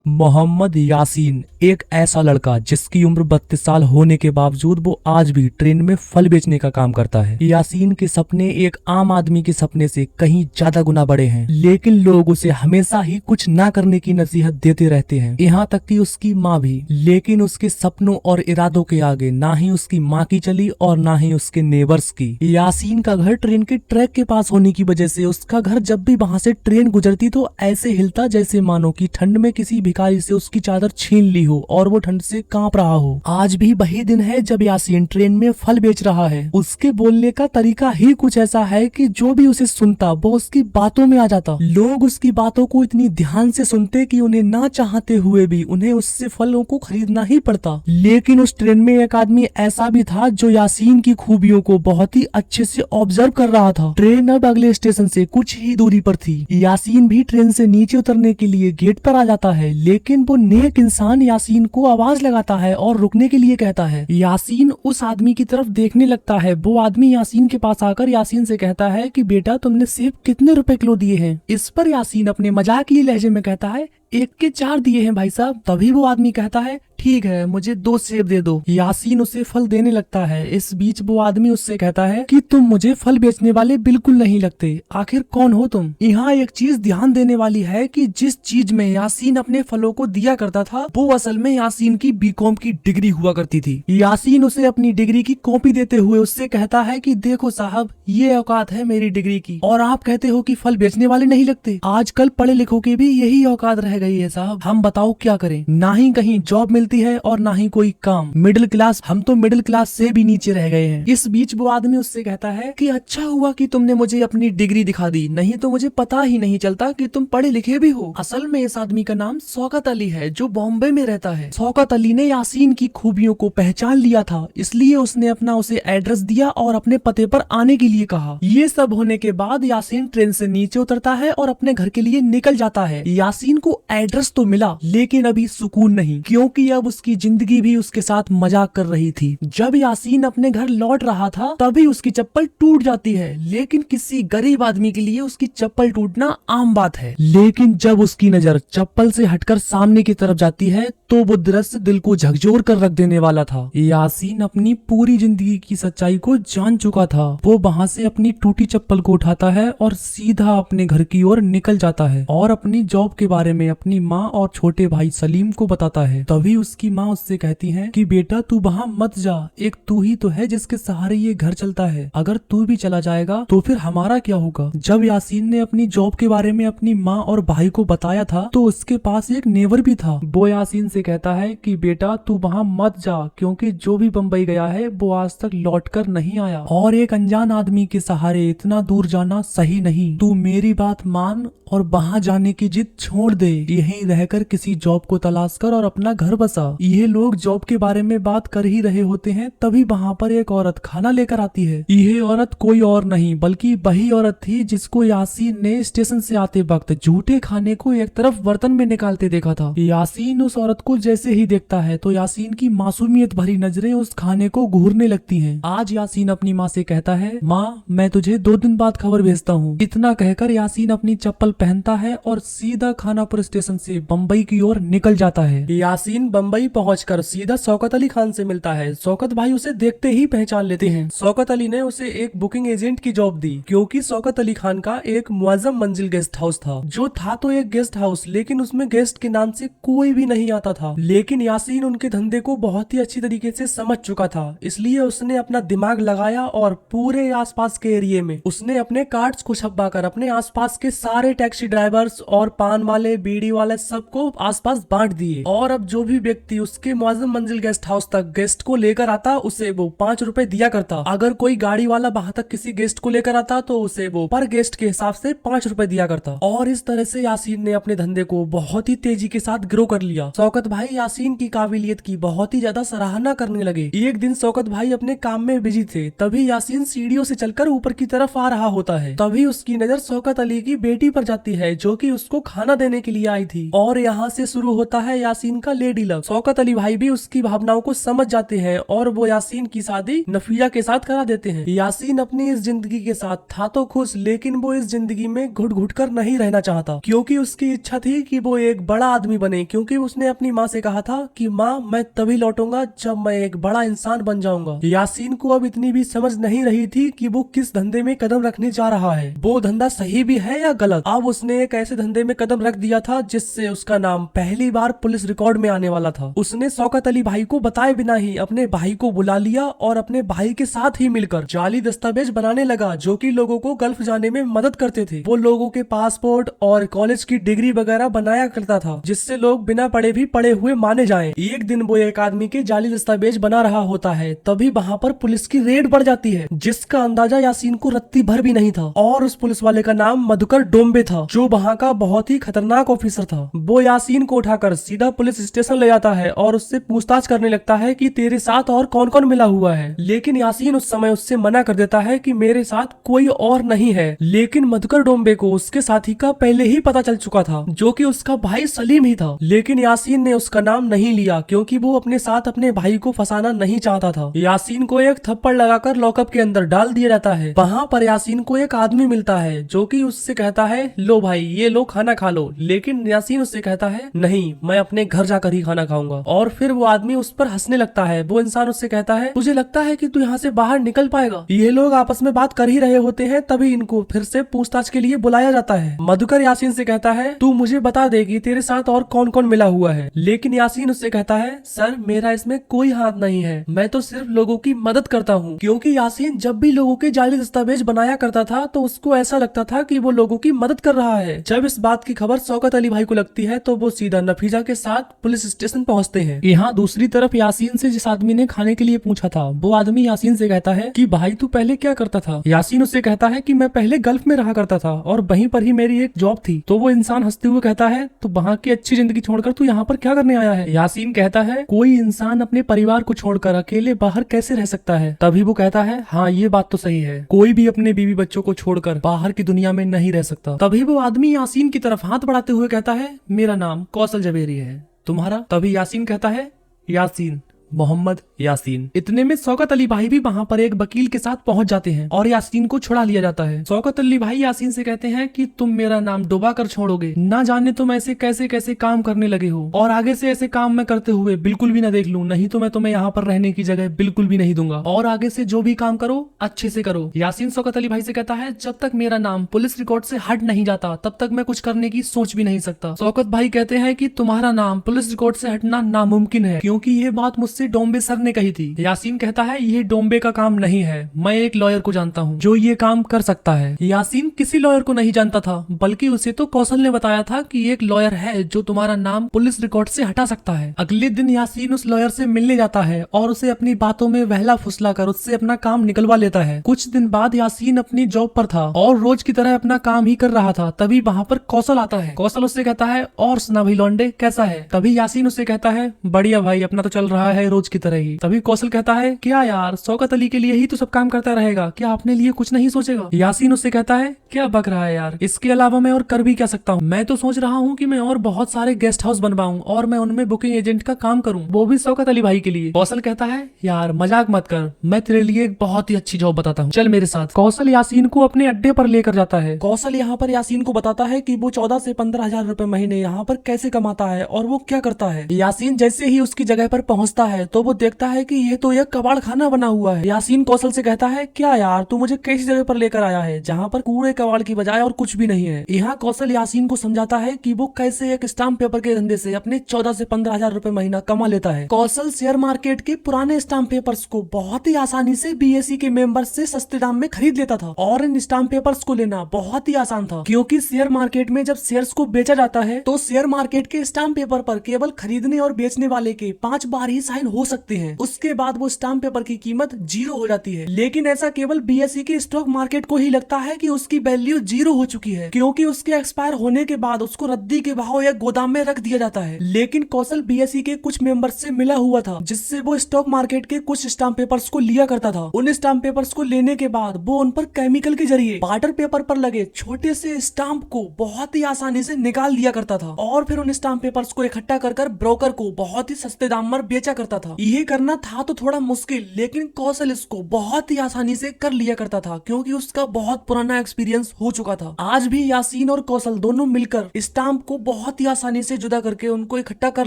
मोहम्मद यासीन एक ऐसा लड़का जिसकी उम्र 32 साल होने के बावजूद वो आज भी ट्रेन में फल बेचने का काम करता है। यासीन के सपने एक आम आदमी के सपने से कहीं ज्यादा गुना बड़े हैं, लेकिन लोग उसे हमेशा ही कुछ ना करने की नसीहत देते रहते हैं, यहाँ तक कि उसकी माँ भी। लेकिन उसके सपनों और इरादों के आगे ना ही उसकी माँ की चली और ना ही उसके नेबर्स की। यासीन का घर ट्रेन के ट्रैक के पास होने की वजह से उसका घर जब भी वहाँ से ट्रेन गुजरती तो ऐसे हिलता जैसे मानो कि ठंड में किसी भिखारी से उसकी चादर छीन ली हो और वो ठंड से कांप रहा हो। आज भी वही दिन है जब यासीन ट्रेन में फल बेच रहा है। उसके बोलने का तरीका ही कुछ ऐसा है कि जो भी उसे सुनता वो उसकी बातों में आ जाता। लोग उसकी बातों को इतनी ध्यान से सुनते कि उन्हें ना चाहते हुए भी उन्हें उससे फलों को खरीदना ही पड़ता। लेकिन उस ट्रेन में एक आदमी ऐसा भी था जो यासीन की खूबियों को बहुत ही अच्छे से ऑब्जर्व कर रहा था। ट्रेन अब अगले स्टेशन से कुछ ही दूरी पर थी। यासीन भी ट्रेन से नीचे उतरने के लिए गेट पर आ जाता है, लेकिन वो नेक इंसान यासीन को आवाज लगाता है और रुकने के लिए कहता है। यासीन उस आदमी की तरफ देखने लगता है। वो आदमी यासीन के पास आकर यासीन से कहता है कि बेटा तुमने सेब कितने रुपए किलो दिए हैं। इस पर यासीन अपने मजाकिये लहजे में कहता है 1 के 4 दिए हैं भाई साहब। तभी वो आदमी कहता है ठीक है मुझे 2 सेब दे दो। यासीन उसे फल देने लगता है। इस बीच वो आदमी उससे कहता है कि तुम मुझे फल बेचने वाले बिल्कुल नहीं लगते, आखिर कौन हो तुम। यहाँ एक चीज ध्यान देने वाली है कि जिस चीज में यासीन अपने फलों को दिया करता था वो असल में यासीन की बीकॉम की डिग्री हुआ करती थी। यासीन उसे अपनी डिग्री की कॉपी देते हुए उससे कहता है कि देखो साहब ये औकात है मेरी डिग्री की और आप कहते हो कि फल बेचने वाले नहीं लगते। आजकल पढ़े लिखों की भी यही औकात रह गई है साहब। हम बताओ क्या करें, ना ही कहीं जॉब मिलती है और ना ही कोई काम। मिडिल क्लास, हम तो मिडिल क्लास से भी नीचे रह गए हैं। इस बीच वो आदमी उससे कहता है कि अच्छा हुआ कि तुमने मुझे अपनी डिग्री दिखा दी, नहीं तो मुझे पता ही नहीं चलता कि तुम पढ़े लिखे भी हो। असल में इस आदमी का नाम शौकत अली है जो बॉम्बे में रहता है। शौकत अली ने यासीन की खूबियों को पहचान लिया था, इसलिए उसने अपना उसे एड्रेस दिया और अपने पते पर आने के लिए कहा। ये सब होने के बाद यासीन ट्रेन से नीचे उतरता है और अपने घर के लिए निकल जाता है। यासीन को एड्रेस तो मिला लेकिन अभी सुकून नहीं, क्योंकि अब उसकी जिंदगी भी उसके साथ मजाक कर रही थी। जब यासीन अपने घर लौट रहा था तभी उसकी चप्पल टूट जाती है, लेकिन किसी गरीब आदमी के लिए उसकी चप्पल टूटना आम बात है। लेकिन जब उसकी नजर चप्पल से हटकर सामने की तरफ जाती है तो वो दृश्य दिल को झकझोर कर रख देने वाला था। यासीन अपनी पूरी जिंदगी की सच्चाई को जान चुका था। वो वहाँ से अपनी टूटी चप्पल को उठाता है और सीधा अपने घर की ओर निकल जाता है और अपनी जॉब के बारे में अपनी माँ और छोटे भाई सलीम को बताता है। तभी उसकी माँ उससे कहती है कि बेटा तू वहाँ मत जा, एक तू ही तो है जिसके सहारे ये घर चलता है, अगर तू भी चला जाएगा तो फिर हमारा क्या होगा। जब यासीन ने अपनी जॉब के बारे में अपनी माँ और भाई को बताया था तो उसके पास एक नेवर भी था। वो यासीन से कहता है कि बेटा तू वहाँ मत जा, क्योंकि जो भी बम्बई गया है वो आज तक लौट कर नहीं आया और एक अनजान आदमी के सहारे इतना दूर जाना सही नहीं। तू मेरी बात मान और वहाँ जाने की जिद छोड़ दे, यहीं रहकर किसी जॉब को तलाश कर और अपना घर बसा। ये लोग जॉब के बारे में बात कर ही रहे होते हैं तभी वहाँ पर एक औरत खाना लेकर आती है। यह औरत कोई और नहीं बल्कि वही औरत थी जिसको यासीन ने स्टेशन से आते वक्त झूठे खाने को एक तरफ बर्तन में निकालते देखा था। यासीन उस औरत को जैसे ही देखता है तो यासीन की मासूमियत भरी नजरें उस खाने को घूरने लगती हैं। आज यासीन अपनी माँ से कहता है माँ मैं तुझे 2 दिन बाद खबर भेजता हूँ। इतना कहकर यासीन अपनी चप्पल पहनता है और सीधा खानापुर स्टेशन से बम्बई की ओर निकल जाता है। यासीन बम्बई पहुंचकर सीधा शौकत अली खान से मिलता है। शौकत भाई उसे देखते ही पहचान लेते हैं। शौकत अली ने उसे एक बुकिंग एजेंट की जॉब दी, क्योंकि शौकत अली खान का एक मुअज्जम मंजिल गेस्ट हाउस था, जो था तो एक गेस्ट हाउस लेकिन उसमें गेस्ट के नाम से कोई भी नहीं आता था। लेकिन यासीन उनके धंधे को बहुत ही अच्छी तरीके से समझ चुका था, इसलिए उसने अपना दिमाग लगाया और पूरे आसपास के एरिया में उसने अपने कार्ड्स को छपवाकर अपने आसपास के सारे टैक्सी ड्राइवर्स और पान वाले बीड़ी वाले सबको आसपास बांट दिए। और अब जो भी व्यक्ति उसके मुअज्जम मंजिल गेस्ट हाउस तक गेस्ट को लेकर आता उसे वो 5 रुपए दिया करता। अगर कोई गाड़ी वाला वहां तक किसी गेस्ट को लेकर आता तो उसे वो पर गेस्ट के हिसाब से 5 रुपए दिया करता। और इस तरह से यासीन ने अपने धंधे को बहुत ही तेजी के साथ ग्रो कर लिया। शौकत भाई यासीन की काबिलियत की बहुत ही ज्यादा सराहना करने लगे। एक दिन शौकत भाई अपने काम में बिजी थे, तभी यासीन सीढ़ियों से चलकर ऊपर की तरफ आ रहा होता है। तभी उसकी नजर शौकत अली की बेटी पर जाती है जो कि उसको खाना देने के लिए आई थी। और यहाँ से शुरू होता है यासीन का लेडी लव। शौकत अली भाई भी उसकी भावनाओं को समझ जाते हैं और वो यासीन की शादी नफीजा के साथ करा देते हैं। यासीन अपनी इस जिंदगी के साथ था तो खुश, लेकिन वो इस जिंदगी में घुट घुट कर नहीं रहना चाहता, क्योंकि उसकी इच्छा थी कि वो एक बड़ा आदमी बने। क्योंकि उसने अपनी माँ से कहा था कि माँ, मैं तभी लौटूंगा जब मैं एक बड़ा इंसान बन जाऊंगा। यासीन को अब इतनी भी समझ नहीं रही थी कि वो किस धंधे में कदम रखने जा रहा है, वो धंधा सही भी है या गलत। अब उसने एक ऐसे धंधे में कदम रख दिया था जिससे उसका नाम पहली बार पुलिस रिकॉर्ड में आने वाला था। उसने शौकत अली भाई को बताए बिना ही अपने भाई को बुला लिया और अपने भाई के साथ ही मिलकर जाली दस्तावेज बनाने लगा, जो कि लोगों को गल्फ जाने में मदद करते थे। वो लोगों के पासपोर्ट और कॉलेज की डिग्री वगैरह बनाया करता था, जिससे लोग बिना पढ़े भी पढ़े हुए माने जाएं। एक दिन वो एक आदमी के जाली दस्तावेज बना रहा होता है, तभी वहाँ पर पुलिस की रेड बढ़ जाती है, जिसका अंदाजा यासीन को रत्ती भर भी नहीं था। और उस पुलिस वाले का नाम मधुकर डोम्बे था, जो वहाँ का बहुत ही खतरनाक ऑफिसर था। वो यासीन को उठाकर सीधा पुलिस स्टेशन ले जाता है और उससे पूछताछ करने लगता है कि तेरे साथ और कौन कौन मिला हुआ है। लेकिन यासीन उस समय उससे मना कर देता है कि मेरे साथ कोई और नहीं है। लेकिन मधुकर डोम्बे को उसके साथी का पहले ही पता चल चुका था, जो कि उसका भाई सलीम ही था। लेकिन यासीन ने उसका नाम नहीं लिया, क्योंकि वो अपने साथ अपने भाई को फंसाना नहीं चाहता था। यासीन को एक थप्पड़ लगाकर लॉकअप के अंदर डाल दिया जाता है। वहाँ पर यासीन को एक आदमी मिलता है, जो कि उससे कहता है, लो भाई, ये लो, खाना खा लो। लेकिन यासीन उससे कहता है, नहीं, मैं अपने घर जाकर ही खाना खाऊंगा। और फिर वो आदमी उस पर हंसने लगता है। वो इंसान उससे कहता है, तुझे लगता है कि तू यहाँ से बाहर निकल पाएगा? ये लोग आपस में बात कर ही रहे होते हैं, तभी इनको फिर से पूछताछ के लिए बुलाया जाता है। मधुकर यासीन से कहता है, तू मुझे बता देगी तेरे साथ और कौन कौन मिला हुआ है? लेकिन यासीन उससे कहता है, सर, मेरा इसमें कोई हाथ नहीं है, मैं तो सिर्फ लोगों की मदद करता हूँ। क्योंकि यासीन जब भी लोगों के जाली दस्तावेज बनाया करता था तो उसको ऐसा लगता था कि वो लोगों की मदद कर रहा है। जब इस बात की खबर शौकत अली भाई को लगती है तो वो सीधा नफीजा के साथ पुलिस स्टेशन पहुंचते हैं। यहाँ दूसरी तरफ यासीन से जिस आदमी ने खाने के लिए पूछा था, वो आदमी यासीन से कहता है कि भाई, तू पहले क्या करता था? यासीन उससे कहता है कि मैं पहले गल्फ में रहा करता था और वहीं पर ही मेरी एक जॉब थी। तो वो इंसान हंसते हुए कहता है, तो वहाँ की अच्छी जिंदगी छोड़कर तू यहाँ पर क्या करने आया है? यासीन कहता है, कोई इंसान अपने परिवार को छोड़कर अकेले बाहर कैसे रह सकता है? तभी वो कहता है, हाँ, ये बात तो सही है, कोई भी अपने बीवी बच्चों को छोड़कर बाहर की दुनिया में नहीं रह सकता। तभी वो आदमी यासीन की तरफ हाथ बढ़ाते हुए कहता है, मेरा नाम कौशल जवेरी है, तुम्हारा? तभी यासीन कहता है, यासीन, मोहम्मद यासीन। इतने में शौकत अली भाई भी वहाँ पर एक वकील के साथ पहुंच जाते हैं और यासीन को छुड़ा लिया जाता है। शौकत अली भाई यासीन से कहते हैं कि तुम मेरा नाम डुबा कर छोड़ोगे, ना जाने तुम ऐसे कैसे कैसे काम करने लगे हो, और आगे से ऐसे काम मैं करते हुए बिल्कुल भी न देख लूं, नहीं तो मैं तुम्हें यहाँ पर रहने की जगह बिल्कुल भी नहीं दूंगा, और आगे से जो भी काम करो अच्छे से करो। यासीन शौकत अली भाई से कहता है, जब तक मेरा नाम पुलिस रिकॉर्ड से हट नहीं जाता तब तक मैं कुछ करने की सोच भी नहीं सकता। शौकत भाई कहते हैं कि तुम्हारा नाम पुलिस रिकॉर्ड से हटना नामुमकिन है, क्योंकि ये बात मुझसे डोम्बे सर ने कही थी। यासीन कहता है, ये डोम्बे का काम नहीं है, मैं एक लॉयर को जानता हूँ जो ये काम कर सकता है। यासीन किसी लॉयर को नहीं जानता था, बल्कि उसे तो कौशल ने बताया था कि एक लॉयर है जो तुम्हारा नाम पुलिस रिकॉर्ड से हटा सकता है। अगले दिन यासीन उस लॉयर से मिलने जाता है और उसे अपनी बातों में वहला फुसला कर उससे अपना काम निकलवा लेता है। कुछ दिन बाद यासीन अपनी जॉब पर था और रोज की तरह अपना काम ही कर रहा था, तभी वहाँ पर कौशल आता है। कौशल उससे कहता है, और सुना भाई लौंडे, कैसा है? तभी यासीन उससे कहता है, बढ़िया भाई, अपना तो चल रहा है रोज की तरह ही। तभी कौशल कहता है, क्या यार, शौकत अली के लिए ही तो सब काम करता रहेगा, क्या अपने लिए कुछ नहीं सोचेगा? यासीन उससे कहता है, क्या बक रहा है यार, इसके अलावा मैं और कर भी क्या सकता हूँ? मैं तो सोच रहा हूँ कि मैं और बहुत सारे गेस्ट हाउस बनवाऊं और मैं उनमें बुकिंग एजेंट का काम करूँ, वो भी शौकत अली भाई के लिए। कौशल कहता है, यार मजाक मत कर, मैं तेरे लिए एक बहुत ही अच्छी जॉब बताता हूँ, चल मेरे साथ। कौशल यासीन को अपने अड्डे पर लेकर जाता है। कौशल यहाँ पर यासीन को बताता है कि वो 14 से 15 हजार रुपए महीने यहाँ पर कैसे कमाता है और वो क्या करता है। यासीन जैसे ही उसकी जगह पर पहुँचता है तो वो देखता है कि ये तो एक कबाड़ खाना बना हुआ है। यासीन कौशल से कहता है, क्या यार, तू मुझे कैसी जगह पर लेकर आया है जहाँ पर कूड़े कबाड़ की बजाय और कुछ भी नहीं है? यहाँ कौशल यासीन को समझाता है कि वो कैसे एक स्टाम्प पेपर के धंधे से अपने 14 से 15 हजार रुपए महीना कमा लेता है। कौशल शेयर मार्केट के पुराने स्टाम्प पेपर्स को बहुत ही आसानी से बीएसई के मेंबर से सस्ते दाम में खरीद लेता था और इन स्टाम्प पेपर्स को लेना बहुत ही आसान था, क्योंकि शेयर मार्केट में जब शेयर्स को बेचा जाता है तो शेयर मार्केट के स्टाम्प पेपर पर केवल खरीदने और बेचने वाले के 5 बार ही साइन हो सकते हैं। उसके बाद वो स्टाम्प पेपर की कीमत 0 हो जाती है। लेकिन ऐसा केवल बीएसई के स्टॉक मार्केट को ही लगता है कि उसकी वैल्यू 0 हो चुकी है, क्योंकि उसके एक्सपायर होने के बाद उसको रद्दी के भाव या गोदाम में रख दिया जाता है। लेकिन कौशल बीएसई के कुछ मेंबर्स से मिला हुआ था, जिससे वो स्टॉक मार्केट के कुछ स्टाम्प पेपर्स को लिया करता था। उन स्टाम्प पेपर्स को लेने के बाद वो उन पर केमिकल के जरिए बार्टर पेपर पर लगे छोटे से स्टाम्प को बहुत ही आसानी से निकाल दिया करता था, और फिर उन स्टाम्प पेपर्स को इकट्ठा कर ब्रोकर को बहुत ही सस्ते दाम पर बेचा करता था। यह करना था तो थोड़ा मुश्किल, लेकिन कौशल इसको बहुत ही आसानी से कर लिया करता था, क्योंकि उसका बहुत पुराना एक्सपीरियंस हो चुका था। आज भी यासीन और कौशल दोनों मिलकर स्टाम्प को बहुत ही आसानी से जुदा करके उनको इकट्ठा कर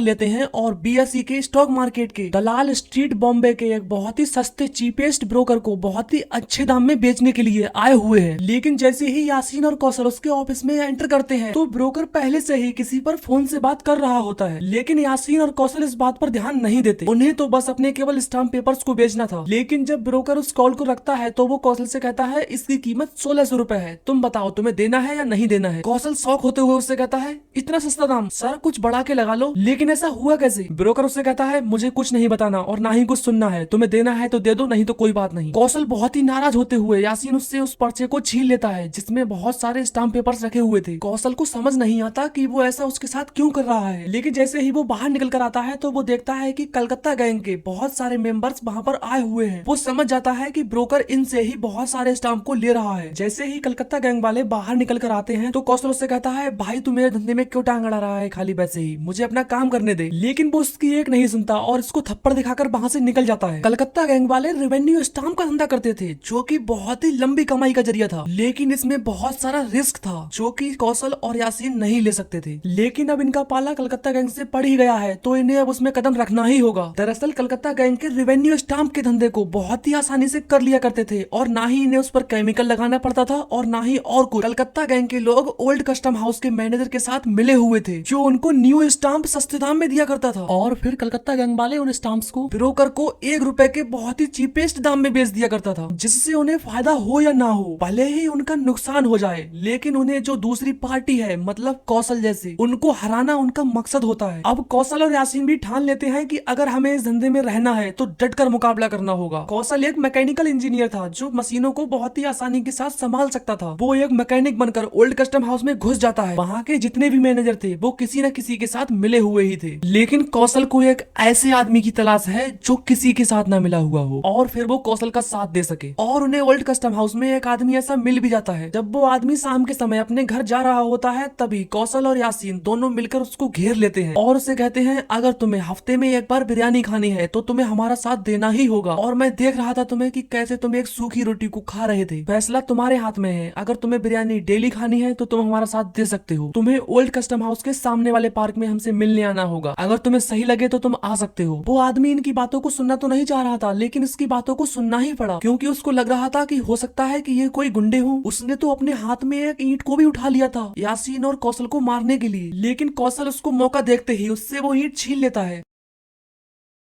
लेते हैं और बीएसई के स्टॉक मार्केट के दलाल स्ट्रीट बॉम्बे के एक बहुत ही सस्ते चीपेस्ट ब्रोकर को बहुत ही अच्छे दाम में बेचने के लिए आए हुए हैं। लेकिन जैसे ही यासीन और कौशल उसके ऑफिस में एंटर करते हैं तो ब्रोकर पहले से ही किसी पर फोन से बात कर रहा होता है। लेकिन यासीन और कौशल इस बात पर ध्यान नहीं देते, उन्हें तो बस अपने केवल स्टाम्प पेपर्स को बेचना था। लेकिन जब ब्रोकर उस कॉल को रखता है तो वो कौशल से कहता है इसकी कीमत 1600 रुपए है, तुम बताओ तुम्हें देना है या नहीं देना है। कौशल शौक होते हुए उससे कहता है इतना सस्ता दाम सर, कुछ बढ़ा के लगा लो। लेकिन ऐसा हुआ कैसे? ब्रोकर उससे कहता है मुझे कुछ नहीं बताना और ना ही कुछ सुनना है, तुम्हें देना है तो दे दो, नहीं तो कोई बात नहीं। कौशल बहुत ही नाराज होते हुए यासीन उससे उस पर्चे को छीन लेता है जिसमें बहुत सारे स्टाम्प पेपर्स रखे हुए थे। कौशल को समझ नहीं आता कि वो ऐसा उसके साथ क्यों कर रहा है। लेकिन जैसे ही वो बाहर निकल कर आता है तो वो देखता है कि कलकत्ता गैंग के बहुत सारे मेंबर्स वहाँ पर आए हुए हैं। वो समझ जाता है कि ब्रोकर इनसे ही बहुत सारे स्टाम्प को ले रहा है। जैसे ही कलकत्ता गैंग वाले बाहर निकल कर आते हैं तो कौशल उससे कहता है भाई तू मेरे धंधे में क्यों टांग अड़ा रहा है, खाली वैसे ही मुझे अपना काम करने दे। लेकिन वो उसकी एक नहीं सुनता और इसको थप्पड़ दिखाकर वहाँ से निकल जाता है। कलकत्ता गैंग वाले रेवेन्यू स्टाम्प का धंधा करते थे, जो कि बहुत ही लंबी कमाई का जरिया था, लेकिन इसमें बहुत सारा रिस्क था जो कि कौशल और यासीन नहीं ले सकते थे। लेकिन अब इनका पाला कलकत्ता गैंग से पड़ ही गया है तो इन्हें अब उसमें कदम रखना ही होगा। दरअसल कलकत्ता गैंग के रेवेन्यू स्टाम्प के धंधे को बहुत ही आसानी से कर लिया करते थे और ना ही इन्हें उस पर केमिकल लगाना पड़ता था और ना ही और कुछ। कलकत्ता गैंग के लोग ओल्ड कस्टम हाउस के मैनेजर के साथ मिले हुए थे जो उनको न्यू स्टाम्प सस्ते दाम में दिया करता था, और फिर कलकत्ता गैंग वाले उन स्टाम्प्स को ब्रोकर को 1 रुपए के बहुत ही चीपेस्ट दाम में बेच दिया करता था, जिससे उन्हें फायदा हो या ना हो, भले ही उनका नुकसान हो जाए, लेकिन उन्हें जो दूसरी पार्टी है मतलब कौशल जैसे उनको हराना उनका मकसद होता है। अब कौशल और यासीन भी ठान लेते हैं कि अगर हमें इस धंधे में रहना है तो डट कर मुकाबला करना होगा। कौशल एक मैकेनिकल इंजीनियर था जो मशीनों को बहुत ही आसानी के साथ संभाल सकता था। वो एक मैकेनिक बनकर ओल्ड कस्टम हाउस में घुस जाता है। वहाँ के जितने भी मैनेजर थे वो किसी न किसी के साथ मिले हुए ही थे, लेकिन कौशल को एक ऐसे आदमी की तलाश है जो किसी के साथ ना मिला हुआ हो और फिर वो कौशल का साथ दे सके। और उन्हें ओल्ड कस्टम हाउस में एक आदमी ऐसा मिल भी जाता है। जब वो आदमी शाम के समय अपने घर जा रहा होता है तभी कौशल और यासीन दोनों मिलकर उसको घेर लेते हैं और उसे कहते हैं अगर तुम्हें हफ्ते में एक बार बिरयानी खानी है तो तुम्हें हमारा साथ देना ही होगा, और मैं देख रहा था तुम्हें कि कैसे तुम एक सूखी रोटी को खा रहे थे, फैसला तुम्हारे हाथ में है। अगर तुम्हें बिरयानी डेली खानी है तो तुम हमारा साथ दे सकते हो। तुम्हें ओल्ड कस्टम हाउस के सामने वाले पार्क में हमसे मिलने आना होगा, अगर तुम्हें सही लगे तो तुम आ सकते हो। वो आदमी इनकी बातों को सुनना तो नहीं चाह रहा था, लेकिन इसकी बातों को सुनना ही पड़ा, क्योंकि उसको लग रहा था कि हो सकता है कि ये कोई गुंडे हो। उसने तो अपने हाथ में एक ईंट को भी उठा लिया था यासीन और कौशल को मारने के लिए, लेकिन कौशल उसको मौका देखते ही उससे वो ईंट छीन लेता है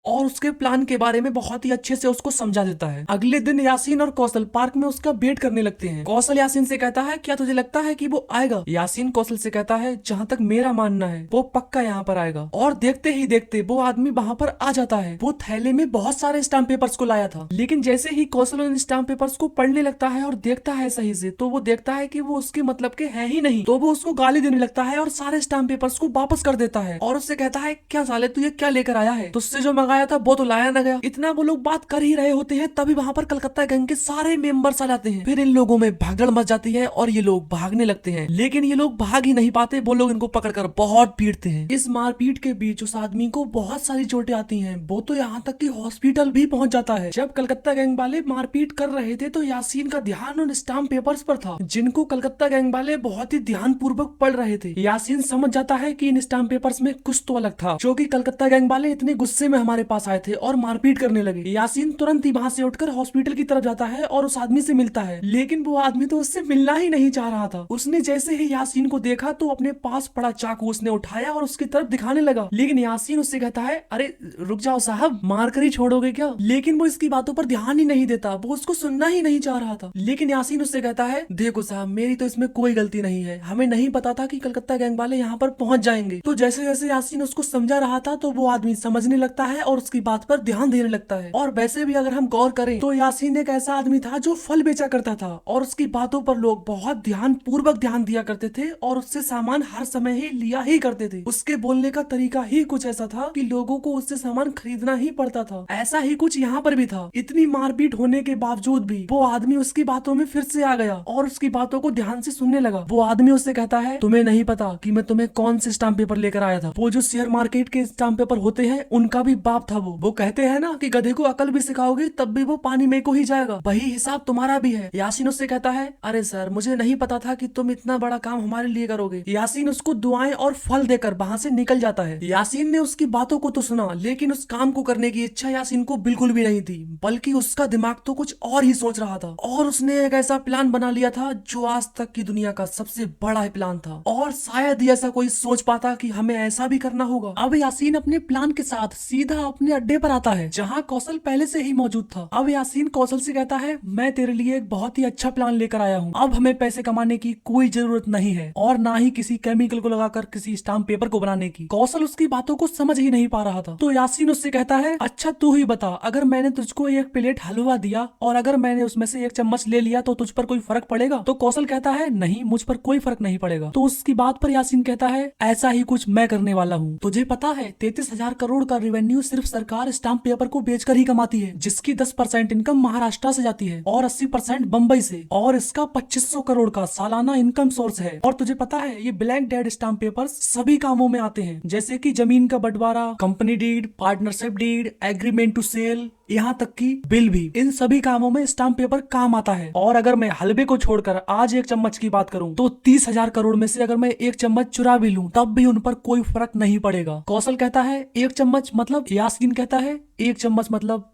और उसके प्लान के बारे में बहुत ही अच्छे से उसको समझा देता है। अगले दिन यासीन और कौशल पार्क में उसका वेट करने लगते हैं। कौशल यासीन से कहता है क्या तुझे लगता है कि वो आएगा? यासीन कौशल से कहता है जहाँ तक मेरा मानना है वो पक्का यहाँ पर आएगा। और देखते ही देखते वो आदमी वहाँ पर आ जाता है। वो थैले में बहुत सारे स्टाम्प पेपर्स को लाया था, लेकिन जैसे ही कौशल उन स्टाम्प पेपर्स को पढ़ने लगता है और देखता है सही से तो वो देखता है कि वो उसके मतलब के है ही नहीं। तो वो उसको गाली देने लगता है और सारे स्टाम्प पेपर्स को वापस कर देता है और उससे कहता है क्या साले तू ये क्या लेकर आया है, तुझसे जो आया था वो तो लाया ना गया। इतना वो लोग बात कर ही रहे होते हैं तभी वहाँ पर कलकत्ता गैंग के सारे मेंबर्स आ जाते हैं। फिर इन लोगों में भागदड़ मच जाती है और ये लोग भागने लगते हैं, लेकिन ये लोग भाग ही नहीं पाते। वो लोग इनको पकड़कर बहुत पीटते हैं। इस मारपीट के बीच उस आदमी को बहुत सारी चोटें आती हैं, वो तो यहाँ तक कि हॉस्पिटल भी पहुंच जाता है। जब कलकत्ता गैंग वाले मारपीट कर रहे थे तो यासीन का ध्यान उन स्टाम्प पेपर्स पर था जिनको कलकत्ता गैंग वाले बहुत ही ध्यान पूर्वक पढ़ रहे थे। यासीन समझ जाता है कि इन स्टाम्प पेपर्स में कुछ तो अलग था, जो कि कलकत्ता गैंग वाले इतने गुस्से में हमारे पास आए थे और मारपीट करने लगे। यासीन तुरंत ही वहाँ से उठकर हॉस्पिटल की तरफ जाता है और उस आदमी से मिलता है, लेकिन वो आदमी तो उससे मिलना ही नहीं चाह रहा था। उसने जैसे ही यासीन को देखा तो अपने पास पड़ा चाकू उसने उठाया और उसकी तरफ दिखाने लगा, लेकिन यासीन उससे कहता है अरे रुक जाओ साहब, मार कर ही छोड़ोगे क्या? लेकिन वो इसकी बातों पर ध्यान ही नहीं देता, वो उसको सुनना ही नहीं चाह रहा था। लेकिन यासीन उससे कहता है देखो साहब, मेरी तो इसमें कोई गलती नहीं है, हमें नहीं पता था कि कलकत्ता गैंग वाले यहाँ पर पहुंच जाएंगे। तो जैसे जैसे यासीन उसको समझा रहा था तो वो आदमी समझने लगता है और उसकी बात पर ध्यान देने लगता है। और वैसे भी अगर हम गौर करें तो यासीन एक ऐसा आदमी था जो फल बेचा करता था और उसकी बातों पर लोग बहुत ध्यान पूर्वक ध्यान दिया करते थे और उससे सामान हर समय ही लिया ही करते थे। उसके बोलने का तरीका ही कुछ ऐसा था कि लोगों को उससे सामान खरीदना ही पड़ता था। ऐसा ही कुछ यहाँ पर भी था। इतनी मारपीट होने के बावजूद भी वो आदमी उसकी बातों में फिर से आ गया और उसकी बातों को ध्यान से सुनने लगा। वो आदमी उससे कहता है, तुम्हें नहीं पता कि मैं तुम्हें कौन से स्टाम्प पेपर लेकर आया था? वो जो शेयर मार्केट के स्टाम्प पेपर होते हैं उनका भी बाप था वो कहते हैं ना कि गधे को अकल भी सिखाओगे तब भी वो पानी में को ही जाएगा, वही हिसाब तुम्हारा भी है। यासीन उससे कहता है, अरे सर मुझे नहीं पता था कि तुम इतना बड़ा काम हमारे लिए करोगे। यासीन उसको दुआएं और फल देकर वहाँ से निकल जाता है। यासीन ने उसकी बातों को तो सुना लेकिन उस काम को करने की इच्छा यासीन को बिल्कुल भी नहीं थी, बल्कि उसका दिमाग तो कुछ और ही सोच रहा था और उसने एक ऐसा प्लान बना लिया था जो आज तक की दुनिया का सबसे बड़ा प्लान था और शायद ही ऐसा कोई सोच पाता कि हमें ऐसा भी करना होगा। अब यासीन अपने प्लान के साथ सीधा अपने अड्डे पर आता है जहाँ कौशल पहले से ही मौजूद था। अब यासीन कौशल से कहता है, मैं तेरे लिए एक बहुत ही अच्छा प्लान लेकर आया हूँ। अब हमें पैसे कमाने की कोई जरूरत नहीं है और ना ही किसी केमिकल को लगाकर किसी स्टाम्प पेपर को बनाने की। कौशल उसकी बातों को समझ ही नहीं पा रहा था। तो यासीन उससे कहता है, अच्छा तू ही बता, अगर मैंने तुझको एक प्लेट हलवा दिया और अगर मैंने उसमें से एक चम्मच ले लिया तो तुझ पर कोई फर्क पड़ेगा? तो कौशल कहता है, नहीं मुझ पर कोई फर्क नहीं पड़ेगा। तो उसकी बात पर यासीन कहता है, ऐसा ही कुछ मैं करने वाला हूँ। तुझे पता है 33,000 करोड़ का रेवेन्यू सिर्फ सरकार स्टाम्प पेपर को बेचकर ही कमाती है, जिसकी 10% इनकम महाराष्ट्र से जाती है और 80% बम्बई से, और इसका 2500 करोड़ का सालाना इनकम सोर्स है। और तुझे पता है ये ब्लैंक डेड स्टाम्प पेपर्स सभी कामों में आते हैं, जैसे कि जमीन का बंटवारा, company deed, partnership deed, agreement to sell, यहाँ तक कि बिल भी। इन सभी कामों में स्टाम्प पेपर काम आता है। और अगर मैं हलवे को छोड़कर आज एक चम्मच की बात करूं तो 30,000 करोड़ में से अगर मैं एक चम्मच चुरा भी लूं तब भी उन पर कोई फर्क नहीं पड़ेगा। कौशल कहता है, एक चम्मच मतलब? यासीन कहता है, एक चम्मच मतलब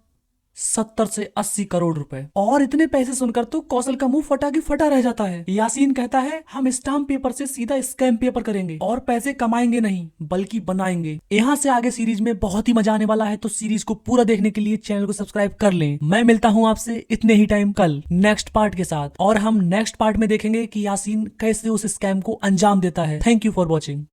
70 से 80 करोड़ रुपए। और इतने पैसे सुनकर तो कौशल का मुंह फटा की फटा रह जाता है। यासीन कहता है, हम स्टाम्प पेपर से सीधा स्कैम पेपर करेंगे और पैसे कमाएंगे नहीं बल्कि बनाएंगे। यहाँ से आगे सीरीज में बहुत ही मजा आने वाला है, तो सीरीज को पूरा देखने के लिए चैनल को सब्सक्राइब कर लें। मैं मिलता हूँ आपसे इतने ही टाइम कल नेक्स्ट पार्ट के साथ, और हम नेक्स्ट पार्ट में देखेंगे कि यासीन कैसे उस स्कैम को अंजाम देता है। Thank you for watching.